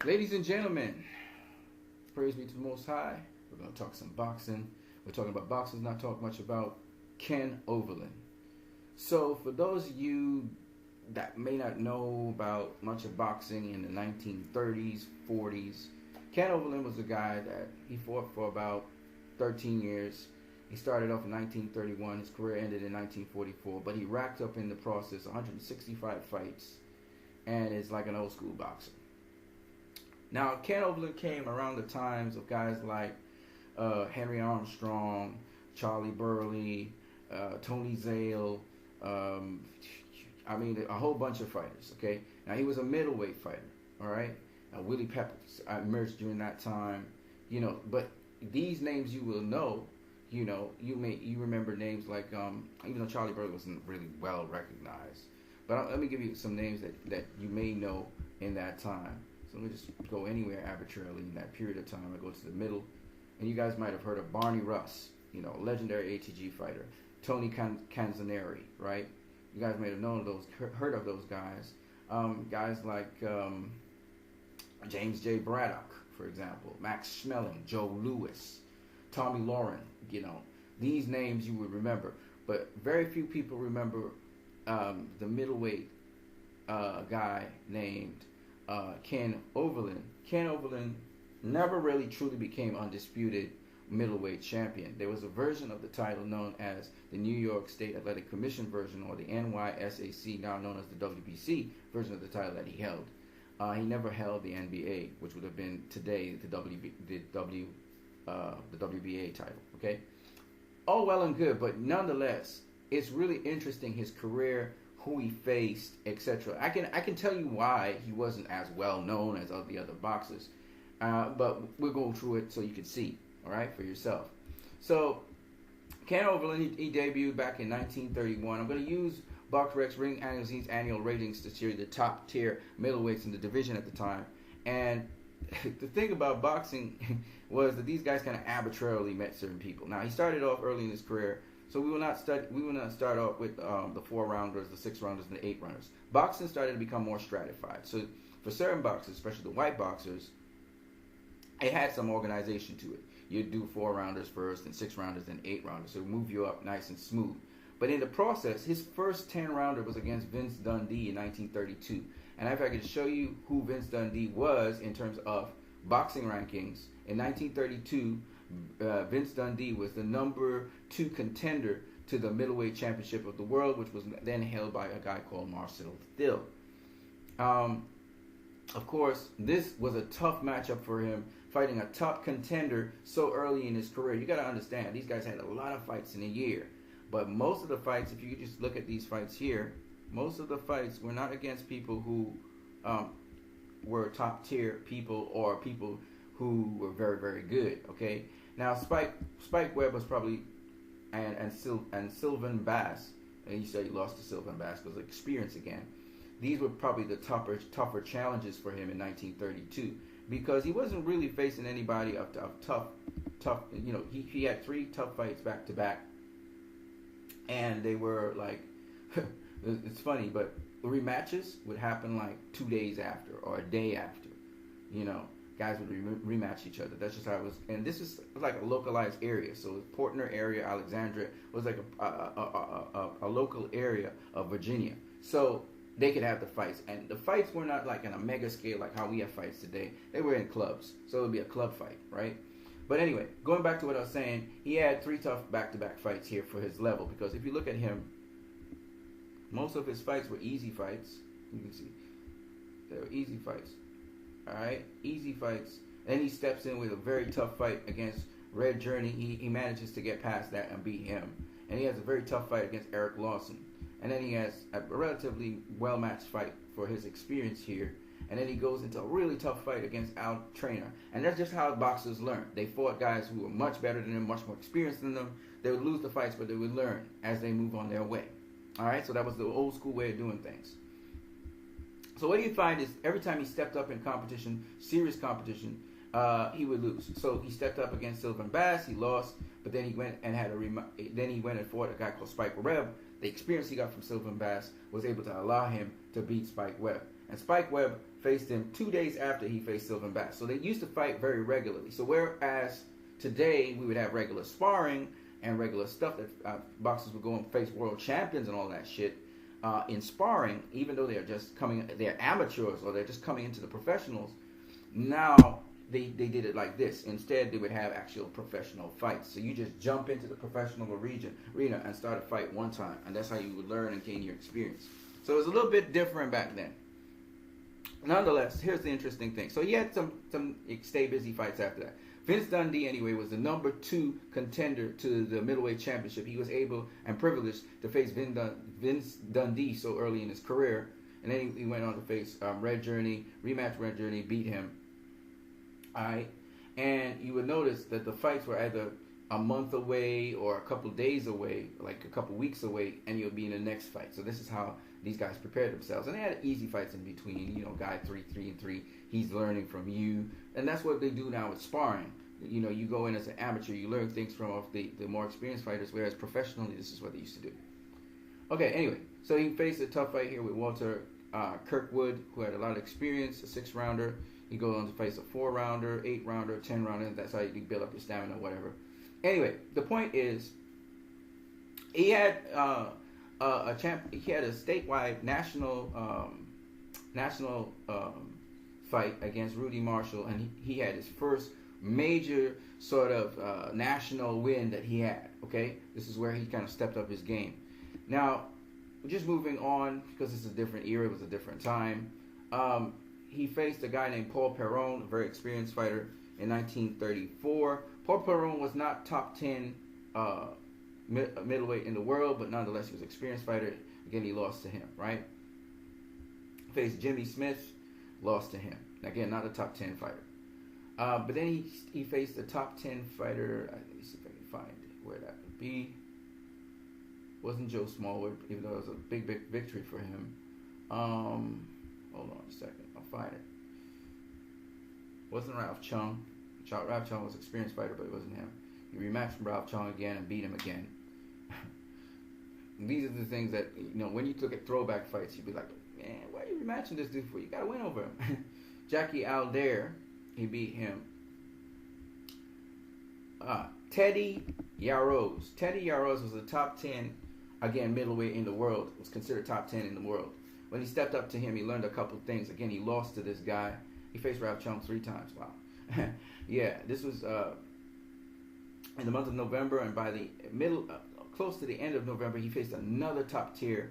Ladies and gentlemen, praise be to the Most High. We're going to talk some boxing. We're talking about boxing, not talk much about Ken Overlin. So, for those of you that may not know about much of boxing in the 1930s, 40s, Ken Overlin was a guy that he fought for about 13 years. He started off in 1931. His career ended in 1944, but he racked up in the process 165 fights and is like an old school boxer. Now, Ken Overlin came around the times of guys like Henry Armstrong, Charlie Burley, Tony Zale, a whole bunch of fighters, okay? Now, he was a middleweight fighter, all right? Willie Peppers emerged during that time, but these names you will know, you remember names like, even though Charlie Burley wasn't really well recognized. But let me give you some names that you may know in that time. So let me just go anywhere arbitrarily in that period of time. I go to the middle, and you guys might have heard of Barney Russ, legendary ATG fighter. Tony Canzoneri, right? You guys may have heard of those guys. Guys like James J. Braddock, for example, Max Schmeling, Joe Louis, Tommy Lauren. These names you would remember, but very few people remember the middleweight guy named Ken Overlin. Ken Overlin never really truly became undisputed middleweight champion. There was a version of the title known as the New York State Athletic Commission version, or the NYSAC, now known as the WBC version of the title that he held. He never held the NBA, which would have been today the WBA title. Okay, all well and good, but nonetheless, it's really interesting his career, who he faced, etc. I can tell you why he wasn't as well known as all the other boxers, but we'll go through it so you can see, all right, for yourself. So, Ken Overlin, he debuted back in 1931. I'm going to use BoxRec Ring Magazine's annual ratings to see the top tier middleweights in the division at the time. And the thing about boxing was that these guys kind of arbitrarily met certain people. Now, he started off early in his career. So we will not start off with the 4-rounders, the 6-rounders, and the 8-rounders. Boxing started to become more stratified. So for certain boxers, especially the white boxers, it had some organization to it. You'd do 4-rounders first, and 6-rounders, then 8-rounders. So move you up nice and smooth. But in the process, his first 10-rounder was against Vince Dundee in 1932. And if I could show you who Vince Dundee was in terms of boxing rankings, in 1932, Vince Dundee was the number 2 contender to the middleweight championship of the world, which was then held by a guy called Marcel Thill. Of course, this was a tough matchup for him, fighting a top contender so early in his career. You got to understand, these guys had a lot of fights in a year, but most of the fights, if you just look at these fights here, most of the fights were not against people who were top tier people or people who were very, very good. Okay. Now, Spike Webb was probably, and Sylvan Bass, and you say he lost to Sylvan Bass because of experience again. These were probably the tougher challenges for him in 1932 because he wasn't really facing anybody of tough. He had 3 tough fights back to back, and they were like, it's funny, but the rematches would happen like 2 days after or a day after, Guys would rematch each other. That's just how it was. And this is like a localized area. So the Portner area, Alexandria, was like a local area of Virginia. So they could have the fights. And the fights were not like on a mega scale like how we have fights today. They were in clubs. So it would be a club fight, right? But anyway, going back to what I was saying, he had 3 tough back-to-back fights here for his level. Because if you look at him, most of his fights were easy fights. You can see. They were easy fights. Alright, easy fights. Then he steps in with a very tough fight against Red Journey. He manages to get past that and beat him. And he has a very tough fight against Eric Lawson. And then he has a relatively well-matched fight for his experience here. And then he goes into a really tough fight against Al Traynor. And that's just how boxers learn. They fought guys who were much better than them, much more experienced than them. They would lose the fights, but they would learn as they move on their way. Alright, so that was the old school way of doing things. So what you find is every time he stepped up in competition, serious competition, he would lose. So he stepped up against Sylvan Bass, he lost, but then he went and fought a guy called Spike Webb. The experience he got from Sylvan Bass was able to allow him to beat Spike Webb. And Spike Webb faced him 2 days after he faced Sylvan Bass. So they used to fight very regularly. So whereas today we would have regular sparring and regular stuff that boxers would go and face world champions and all that shit, in sparring, even though they're amateurs or they're just coming into the professionals, now they did it like this. Instead, they would have actual professional fights. So you just jump into the professional arena and start a fight one time. And that's how you would learn and gain your experience. So it was a little bit different back then. Nonetheless, here's the interesting thing. So he had some stay busy fights after that. Vince Dundee, anyway, was the number 2 contender to the middleweight championship. He was able and privileged to face Vince Dundee so early in his career. And then he went on to face Red Journey, rematch Red Journey, beat him. All right. And you would notice that the fights were either a month away or a couple days away, like a couple weeks away, and you'll be in the next fight. So this is how these guys prepared themselves. And they had easy fights in between. You know, guy 3-3-3, he's learning from you. And that's what they do now with sparring. You know, you go in as an amateur, you learn things from the more experienced fighters, whereas professionally, this is what they used to do. Okay, anyway, so he faced a tough fight here with Walter Kirkwood, who had a lot of experience, a 6-rounder. He goes on to face a 4-rounder, 8-rounder, 10-rounder. That's how you build up your stamina, whatever. Anyway, the point is, he had he had a statewide national fight against Rudy Marshall, and he had his first major sort of national win that he had. Okay, this is where he kind of stepped up his game. Now, just moving on, because it's a different era, it was a different time. He faced a guy named Paul Perron, a very experienced fighter, in 1934. Paul Perron was not top 10 middleweight in the world, but nonetheless, he was an experienced fighter. Again, he lost to him, right? Faced Jimmy Smith, lost to him. Again, not a top 10 fighter. But then he faced a top 10 fighter. Let me see if I can find where that would be. Wasn't Joe Smallwood, even though it was a big victory for him. Hold on a second. I'll find it. Wasn't Ralph Chung. Ralph Chung was an experienced fighter, but it wasn't him. He rematched Ralph Chung again and beat him again. These are the things that, you know, when you look at throwback fights, you'd be like, man, why are you rematching this dude for? You got to win over him. Jackie Aldair, he beat him. Teddy Yaros. Teddy Yaros was a top 10, again, middleweight in the world. Was considered top 10 in the world. When he stepped up to him, he learned a couple things. Again, he lost to this guy. He faced Ralph Chung 3 times. Wow. Yeah, this was in the month of November, and by the middle, close to the end of November, he faced another top tier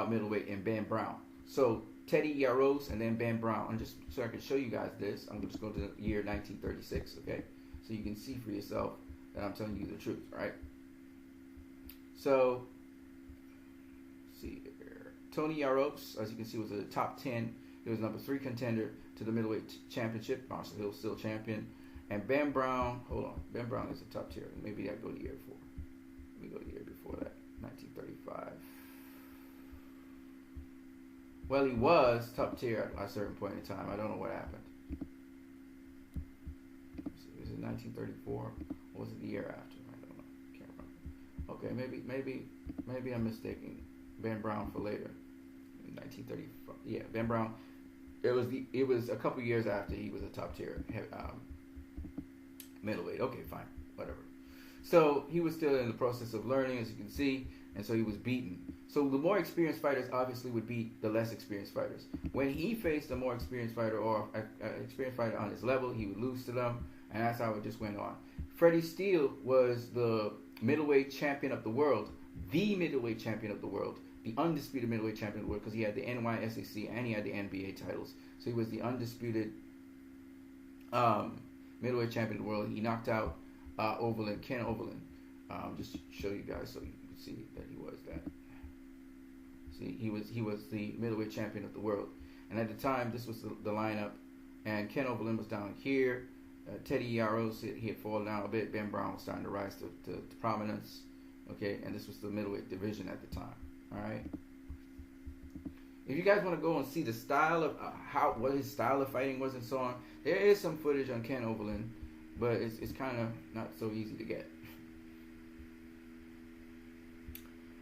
middleweight in Ben Brown. So Teddy Yaros and then Ben Brown. And just so I can show you guys this, I'm just going to the year 1936, okay? So you can see for yourself that I'm telling you the truth, right? So, let's see here. Tony Yaros, as you can see, was a top 10. He was number 3 contender to the middleweight championship. Marshall Hill still champion. And Ben Brown, hold on. Ben Brown is a top tier. Maybe I go to the year before. Let me go to the year before that, 1935. Well, he was top tier at a certain point in time. I don't know what happened. Was it 1934? Or was it the year after? I don't know. Can't remember. Okay, maybe I'm mistaking Ben Brown for later. 1935. Yeah, Ben Brown. It was a couple years after he was a top tier middleweight. Okay, fine, whatever. So he was still in the process of learning, as you can see, and so he was beaten. So the more experienced fighters obviously would beat the less experienced fighters. When he faced a more experienced fighter or an experienced fighter on his level, he would lose to them, and that's how it just went on. Freddie Steele was the middleweight champion of the world, the middleweight champion of the world, the undisputed middleweight champion of the world, because he had the NYSAC and he had the NBA titles. So he was the undisputed middleweight champion of the world. He knocked out Overlin, Ken Overlin. Just to show you guys so you can see that he was that. See, he was the middleweight champion of the world. And at the time, this was the lineup. And Ken Overlin was down here. Teddy Yaros, he had fallen down a bit. Ben Brown was starting to rise to prominence. Okay, and this was the middleweight division at the time. All right. If you guys want to go and see the style of what his style of fighting was and so on, there is some footage on Ken Overlin, but it's kind of not so easy to get.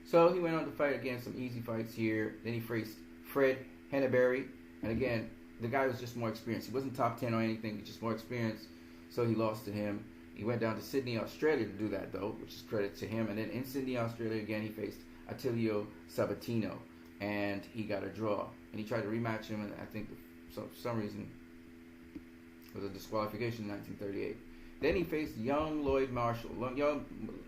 So he went on to fight against some easy fights here. Then he faced Fred Henneberry, And again, the guy was just more experienced. He wasn't top 10 or anything. He was just more experienced. So he lost to him. He went down to Sydney, Australia to do that, though, which is credit to him. And then in Sydney, Australia, again, he faced Attilio Sabatino. And he got a draw. And he tried to rematch him, and I think for some reason it was a disqualification in 1938. Then he faced young Lloyd Marshall.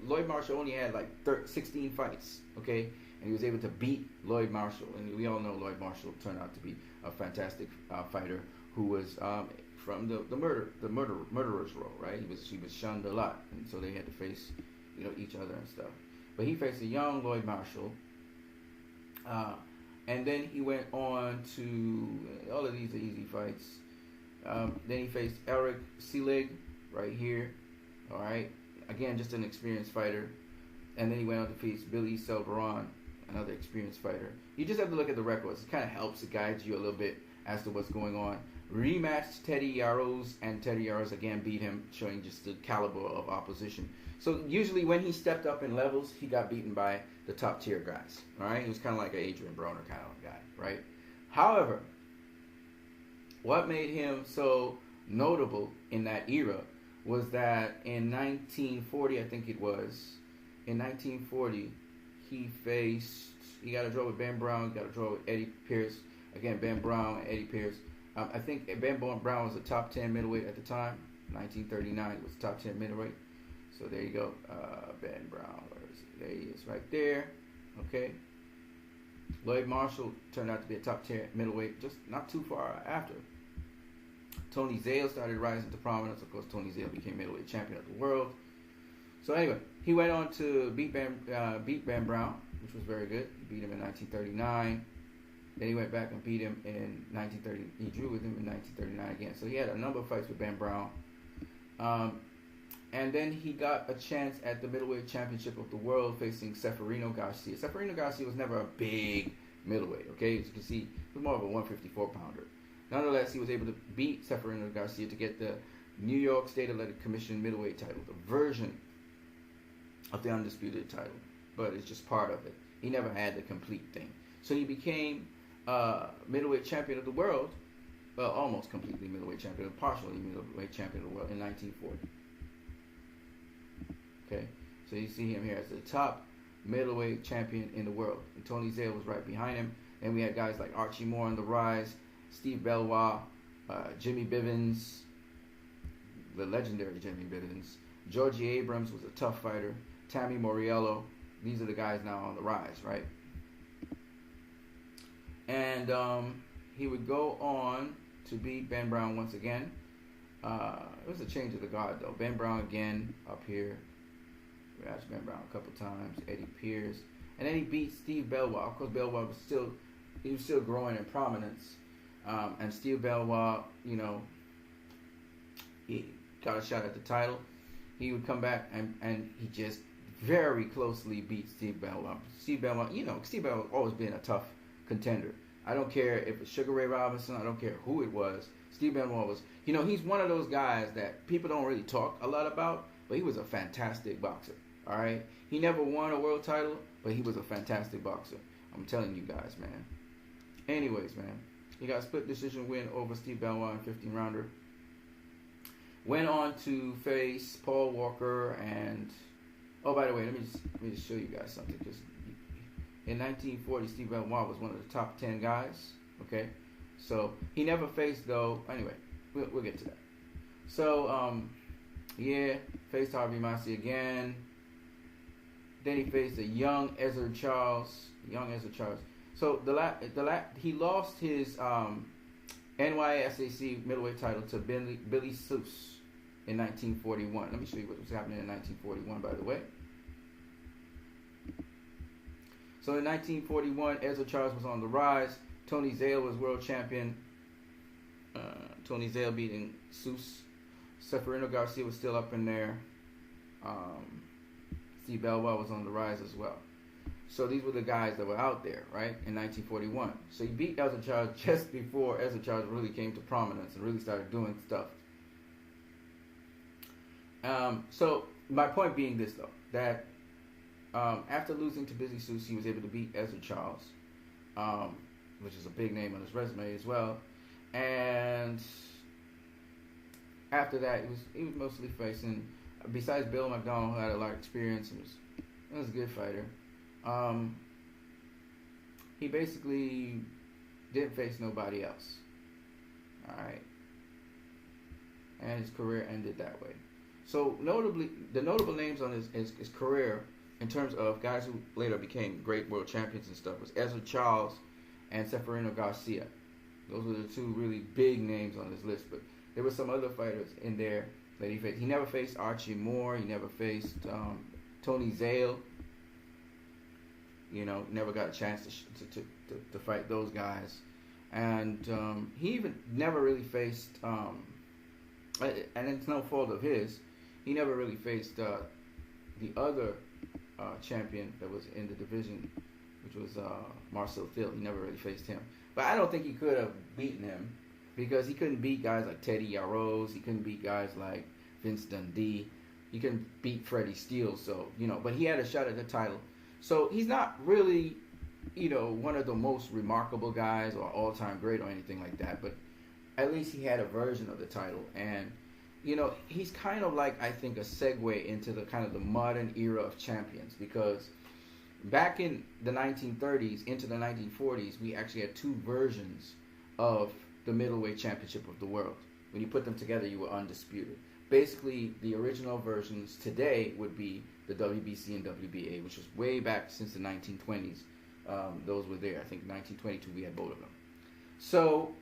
Lloyd Marshall only had like 16 fights, okay? And he was able to beat Lloyd Marshall. And we all know Lloyd Marshall turned out to be a fantastic fighter who was from the murderer's row, right? He was shunned a lot, and so they had to face, each other and stuff. But he faced a young Lloyd Marshall, and then he went on to all of these are easy fights. Then he faced Eric Selig right here, all right. Again, just an experienced fighter, and then he went on to face Billy Selvaron, another experienced fighter. You just have to look at the records. It kind of helps. It guides you a little bit as to what's going on. Rematched Teddy Yaros, and Teddy Yaros again beat him, showing just the caliber of opposition. So usually when he stepped up in levels, he got beaten by the top tier guys. All right, he was kind of like an Adrian Broner kind of guy, right? However, what made him so notable in that era was that in 1940, I think it was, in 1940, he got a draw with Ben Brown, got a draw with Eddie Pierce. Again, Ben Brown and Eddie Pierce. I think Ben Brown was a top 10 middleweight at the time. 1939, he was a top 10 middleweight. So there you go. Ben Brown. There he is right there. Okay. Lloyd Marshall turned out to be a top 10 middleweight just not too far after. Tony Zale started rising to prominence. Of course, Tony Zale became middleweight champion of the world. So anyway, he went on to beat Ben Brown, which was very good. He beat him in 1939. Then he went back and beat him in 1930. He drew with him in 1939 again. So he had a number of fights with Ben Brown. And then he got a chance at the middleweight championship of the world facing Seferino Garcia. Seferino Garcia was never a big middleweight, okay? As you can see, he was more of a 154-pounder. Nonetheless, he was able to beat Seferino Garcia to get the New York State Athletic Commission middleweight title, the version of the undisputed title. But it's just part of it. He never had the complete thing. So he became middleweight champion of the world, well, almost completely middleweight champion, partially middleweight champion of the world in 1940. Okay, so you see him here as the top middleweight champion in the world. And Tony Zale was right behind him. And we had guys like Archie Moore on the rise, Steve Bellois, Jimmy Bivens, the legendary Jimmy Bivens. Georgie Abrams was a tough fighter. Tammy Moriello. These are the guys now on the rise, right? And he would go on to beat Ben Brown once again. It was a change of the guard, though. Ben Brown again up here. We asked Ben Brown a couple times. Eddie Pierce. And then he beat Steve Bellois. Of course, Bellois was still growing in prominence. And Steve Bellois, he got a shot at the title. He would come back and he just very closely beat Steve Bellois. Steve Bellois, Steve Bellois always been a tough contender. I don't care if it's Sugar Ray Robinson. I don't care who it was. Steve Bellois was, he's one of those guys that people don't really talk a lot about, but he was a fantastic boxer. All right, he never won a world title, but he was a fantastic boxer. I'm telling you guys, man. Anyways, man, he got a split decision win over Steve Bellois in 15-rounder. Went on to face Paul Walker and, oh, by the way, let me just show you guys something. Just in 1940, Steve Bellois was one of the top 10 guys. Okay, so he never faced, though. Anyway, we'll get to that. So faced Harvey Massey again. Then he faced a young Ezra Charles. So he lost his NYSAC middleweight title to Billy Seuss in 1941. Let me show you what was happening in 1941, by the way. So in 1941, Ezra Charles was on the rise. Tony Zale was world champion. Tony Zale beating Seuss. Seferino Garcia was still up in there. Steve Bellois was on the rise as well. So these were the guys that were out there, right, in 1941. So he beat Ezra Charles just before Ezra Charles really came to prominence and really started doing stuff. So my point being this, though, that after losing to Billy Seuss, he was able to beat Ezra Charles. which is a big name on his resume as well. And after that, he was mostly facing. Besides Bill McDonald, who had a lot of experience and was a good fighter. He basically didn't face nobody else. All right, and his career ended that way. So notably, the notable names on his career in terms of guys who later became great world champions and stuff was Ezra Charles and Seferino Garcia. Those were the two really big names on his list, but there were some other fighters in there that he faced. He never faced Archie Moore. He never faced Tony Zale. You know, never got a chance to fight those guys. And he even never really faced, and it's no fault of his, he never really faced the other champion that was in the division, which was Marcel Thiel. He never really faced him. But I don't think he could have beaten him because he couldn't beat guys like Teddy Yaros. He couldn't beat guys like Vince Dundee. He couldn't beat Freddie Steele. So, you know, but he had a shot at the title. So he's not really, you know, one of the most remarkable guys or all-time great or anything like that. But at least he had a version of the title. And, you know, he's kind of like, I think, a segue into the kind of the modern era of champions. Because back in the 1930s into the 1940s, we actually had two versions of the middleweight championship of the world. When you put them together, you were undisputed. Basically, the original versions today would be the WBC and WBA, which was way back since the 1920s. Those were there. I think 1922 we had both of them. So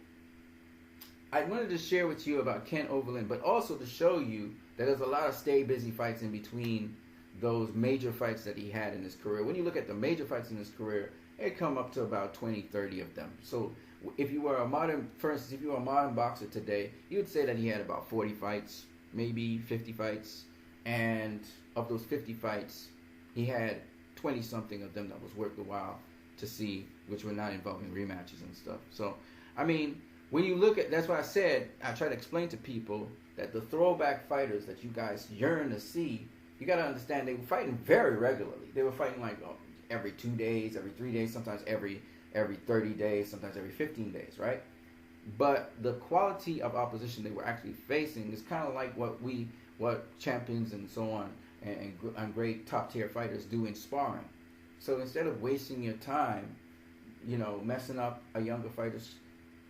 I wanted to share with you about Ken Overlin, but also to show you that there's a lot of stay busy fights in between those major fights that he had in his career. When you look at the major fights in his career, it come up to about 20, 30 of them. So if you were a modern, for instance, if you were a modern boxer today, you would say that he had about 40 fights, maybe 50 fights, and of those 50 fights, he had 20-something of them that was worth the while to see, which were not involving rematches and stuff. So, I mean, when you look at, that's why I said, I try to explain to people that the throwback fighters that you guys yearn to see, you got to understand they were fighting very regularly. They were fighting like every 2 days, every 3 days, sometimes every 30 days, sometimes every 15 days, right? But the quality of opposition they were actually facing is kind of like what champions and so on and great top tier fighters do in sparring. So instead of wasting your time, you know, messing up a younger fighter's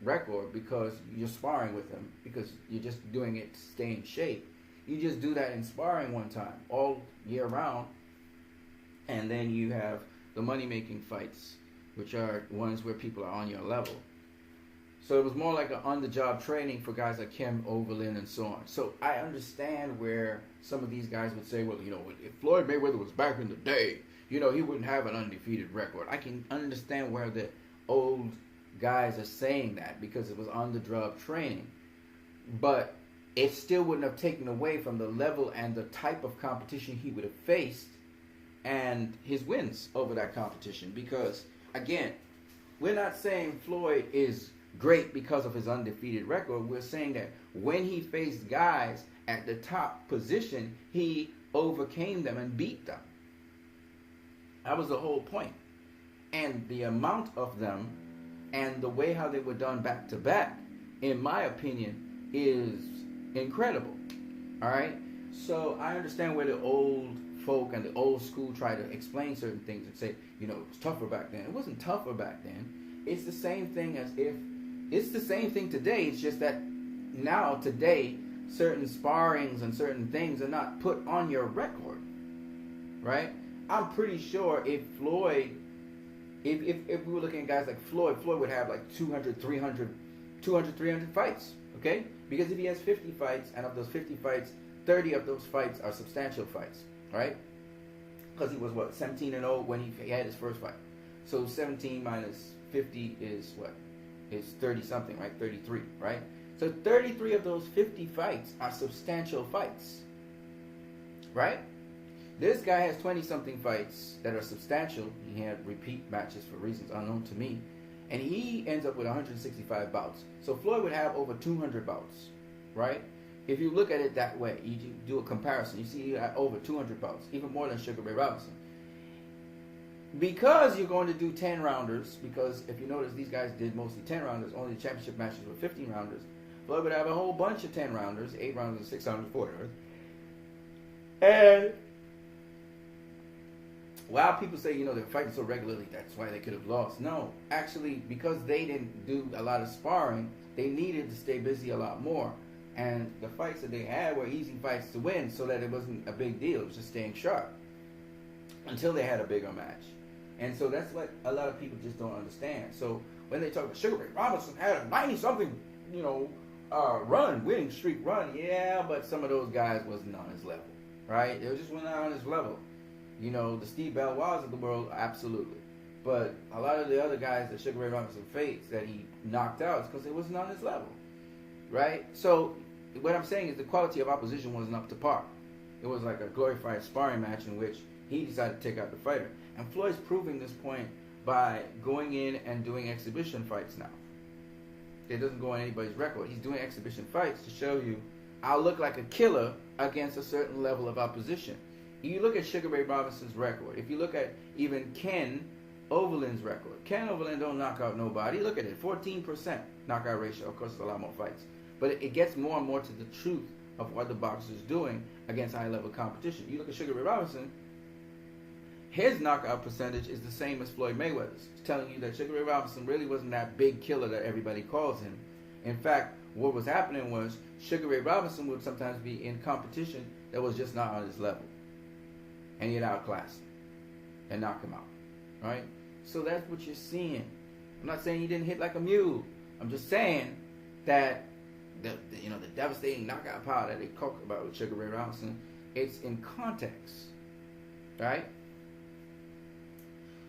record because you're sparring with him, because you're just doing it to stay in shape, you just do that in sparring one time all year round, and then you have the money-making fights, which are ones where people are on your level. So it was more like an on-the-job training for guys like Ken Overlin and so on. So I understand where some of these guys would say, well, you know, if Floyd Mayweather was back in the day, you know, he wouldn't have an undefeated record. I can understand where the old guys are saying that because it was on-the-job training. But it still wouldn't have taken away from the level and the type of competition he would have faced and his wins over that competition. Because, again, we're not saying Floyd is great because of his undefeated record. We're saying that when he faced guys at the top position, he overcame them and beat them. That was the whole point. And the amount of them and the way how they were done back to back, in my opinion, is incredible. All right? So I understand where the old folk and the old school try to explain certain things and say, you know, it was tougher back then. It wasn't tougher back then. It's the same thing as if it's the same thing today. It's just that now, today, certain sparrings and certain things are not put on your record, right? I'm pretty sure if Floyd, if we were looking at guys like Floyd would have like 200, 300 fights, okay? Because if he has 50 fights, and of those 50 fights, 30 of those fights are substantial fights, right? Because he was, 17-0 when he had his first fight. So 17 minus 50 is what? Is 30-something, right? 33, right? So 33 of those 50 fights are substantial fights, right? This guy has 20-something fights that are substantial. He had repeat matches for reasons unknown to me. And he ends up with 165 bouts. So Floyd would have over 200 bouts, right? If you look at it that way, you do a comparison. You see he had over 200 bouts, even more than Sugar Ray Robinson. because you're going to do 10 rounders, because if you notice, these guys did mostly 10 rounders, only the championship matches were 15 rounders. Floyd would have a whole bunch of 10 rounders, 8 rounders, 6 rounders, 4 rounders. And while people say, you know, they're fighting so regularly, that's why they could have lost. No, actually, because they didn't do a lot of sparring, they needed to stay busy a lot more. And the fights that they had were easy fights to win, so that it wasn't a big deal. It was just staying sharp until they had a bigger match. And so that's what a lot of people just don't understand. So when they talk about Sugar Ray Robinson had a 90-something, you know, winning streak run, yeah, but some of those guys wasn't on his level, right? They just weren't on his level. You know, the Steve Benoits of the world, absolutely. But a lot of the other guys that Sugar Ray Robinson faced that he knocked out is because it wasn't on his level, right? So what I'm saying is the quality of opposition wasn't up to par. It was like a glorified sparring match in which he decided to take out the fighter. And Floyd's proving this point by going in and doing exhibition fights now. It doesn't go on anybody's record. He's doing exhibition fights to show you, I'll look like a killer against a certain level of opposition. You look at Sugar Ray Robinson's record. If you look at even Ken Overlin's record. Ken Overlin don't knock out nobody. Look at it, 14% knockout ratio. Of course, it's a lot more fights. But it gets more and more to the truth of what the boxer is doing against high-level competition. You look at Sugar Ray Robinson, his knockout percentage is the same as Floyd Mayweather's. It's telling you that Sugar Ray Robinson really wasn't that big killer that everybody calls him. In fact, what was happening was Sugar Ray Robinson would sometimes be in competition that was just not on his level. And he'd outclass him and knock him out, right? So that's what you're seeing. I'm not saying he didn't hit like a mule. I'm just saying that the devastating knockout power that they talk about with Sugar Ray Robinson, it's in context, right?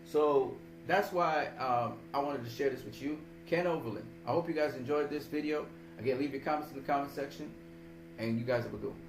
So that's why I wanted to share this with you, Ken Overlin. I hope you guys enjoyed this video. Again, leave your comments in the comment section, and you guys have a good one.